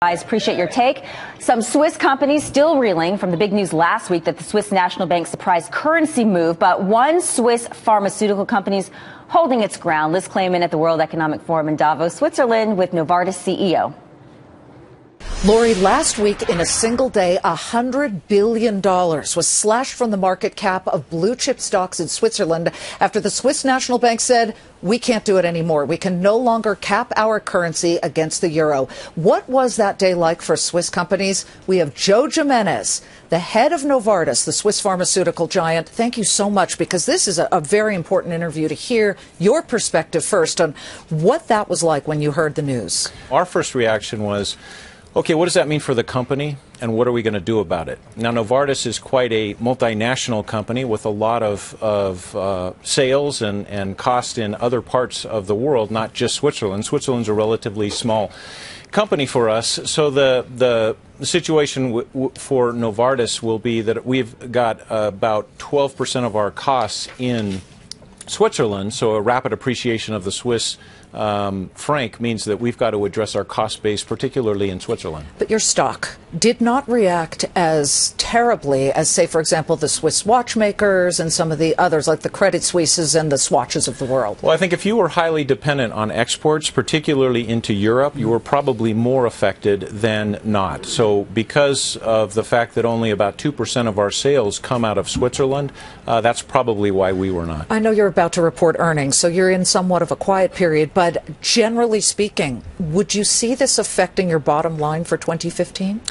Guys, appreciate your take. Some Swiss companies still reeling from the big news last week that the Swiss National Bank surprise currency move, but one Swiss pharmaceutical company's holding its ground. Liz Claman at the World Economic Forum in Davos, Switzerland, with Novartis CEO. Lori, last week in a single day, $100 billion was slashed from the market cap of blue chip stocks in Switzerland after the Swiss National Bank said, we can't do it anymore. We can no longer cap our currency against the euro. What was that day like for Swiss companies? We have Joe Jimenez, the head of Novartis, the Swiss pharmaceutical giant. Thank you so much, because this is a very important interview to hear your perspective first on what that was like when you heard the news. Our first reaction was, okay, what does that mean for the company, and what are we going to do about it? Now, Novartis is quite a multinational company with a lot of sales and cost in other parts of the world, not just Switzerland. Switzerland's a relatively small company for us, so the situation for Novartis will be that we've got about 12% of our costs in Switzerland, so a rapid appreciation of the Swiss franc means that we've got to address our cost base, particularly in Switzerland. But your stock did not react as terribly as, say, for example, the Swiss watchmakers and some of the others, like the Credit Suisses and the Swatches of the world. Well, I think if you were highly dependent on exports, particularly into Europe, you were probably more affected than not. So because of the fact that only about 2% of our sales come out of Switzerland, that's probably why we were not. I know you're about to report earnings, so you're in somewhat of a quiet period, but generally speaking, would you see this affecting your bottom line for 2015?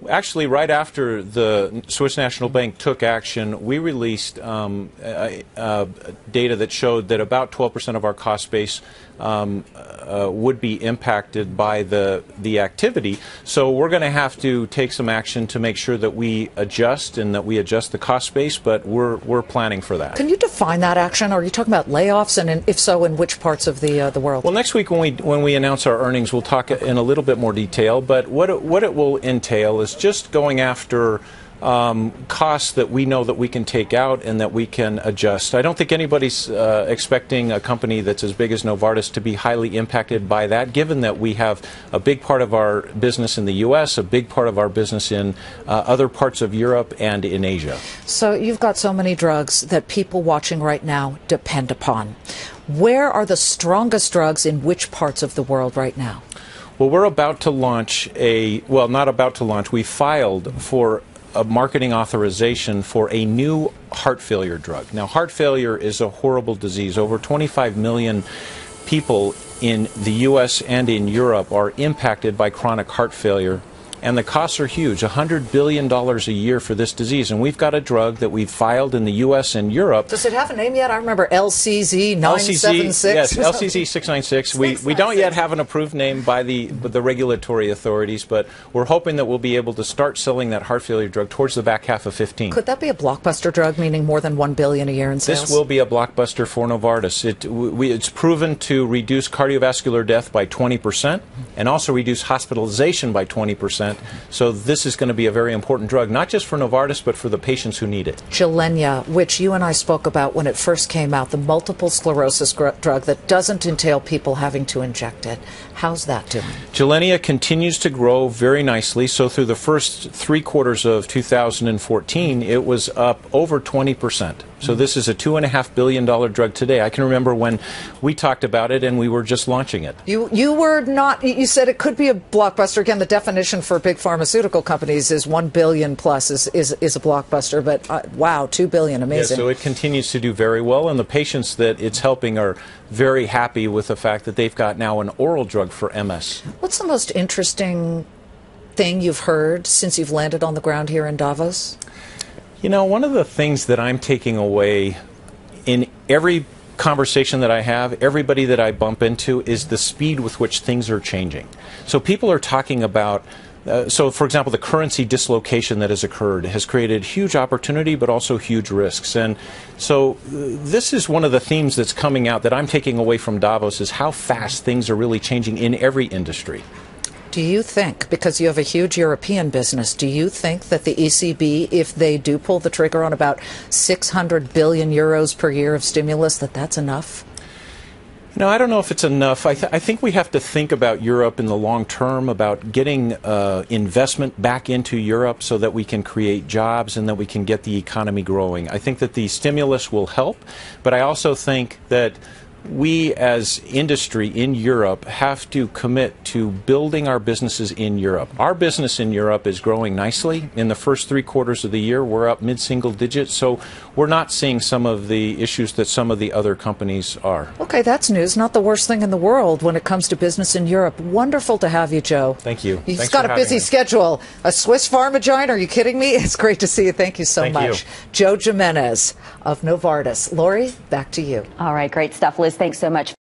Actually, right after the Swiss National Bank took action, we released data that showed that about 12% of our cost base would be impacted by the activity. So we're going to have to take some action to make sure that we adjust and that we adjust the cost base, but we're planning for that. Can you define that action? Are you talking about layoffs, and if so, in which parts of the world? Well, next week when we announce our earnings, we'll talk in a little bit more detail, but what it will entail is just going after costs that we know that we can take out and that we can adjust. I don't think anybody's expecting a company that's as big as Novartis to be highly impacted by that, given that we have a big part of our business in the U.S., a big part of our business in other parts of Europe and in Asia. So you've got so many drugs that people watching right now depend upon. Where are the strongest drugs in which parts of the world right now? Well, we're about to launch not about to launch, we filed for a marketing authorization for a new heart failure drug. Now, heart failure is a horrible disease. Over 25 million people in the U.S. and in Europe are impacted by chronic heart failure, and the costs are huge, $100 billion a year for this disease. And we've got a drug that we've filed in the U.S. and Europe. Does it have a name yet? I remember LCZ 976. Yes, LCZ 696. We don't yet have an approved name by the regulatory authorities, but we're hoping that we'll be able to start selling that heart failure drug towards the back half of 15. Could that be a blockbuster drug, meaning more than $1 billion a year in sales? This will be a blockbuster for Novartis. It's proven to reduce cardiovascular death by 20% and also reduce hospitalization by 20%. So this is going to be a very important drug, not just for Novartis, but for the patients who need it. Gilenya, which you and I spoke about when it first came out, the multiple sclerosis drug that doesn't entail people having to inject it. How's that doing? Gilenya continues to grow very nicely. So through the first 3 quarters of 2014, it was up over 20%. So this is a $2.5 billion drug today. I can remember when we talked about it and we were just launching it. You were not, you said it could be a blockbuster. Again, the definition for big pharmaceutical companies is 1 billion plus is a blockbuster. But wow, 2 billion, amazing. Yeah, so it continues to do very well, and the patients that it's helping are very happy with the fact that they've got now an oral drug for MS. What's the most interesting thing you've heard since you've landed on the ground here in Davos? You know, one of the things that I'm taking away in every conversation that I have, everybody that I bump into, is the speed with which things are changing. So people are talking about, for example, the currency dislocation that has occurred has created huge opportunity but also huge risks. And so this is one of the themes that's coming out that I'm taking away from Davos, is how fast things are really changing in every industry. Do you think, because you have a huge European business, do you think that the ECB, if they do pull the trigger on about 600 billion euros per year of stimulus, that's enough? No, I don't know if it's enough. I think we have to think about Europe in the long term, about getting investment back into Europe so that we can create jobs and that we can get the economy growing. I think that the stimulus will help, but I also think that we as industry in Europe have to commit to building our businesses in Europe. Our business in Europe is growing nicely. In the first 3 quarters of the year, we're up mid-single digits, so we're not seeing some of the issues that some of the other companies are. Okay, that's news. Not the worst thing in the world when it comes to business in Europe. Wonderful to have you, Joe. Thank you. You've got a busy schedule. A Swiss Pharma giant? Are you kidding me? It's great to see you. Thank you so much. Joe Jimenez of Novartis. Lori, back to you. All right, great stuff, Liz. Thanks so much.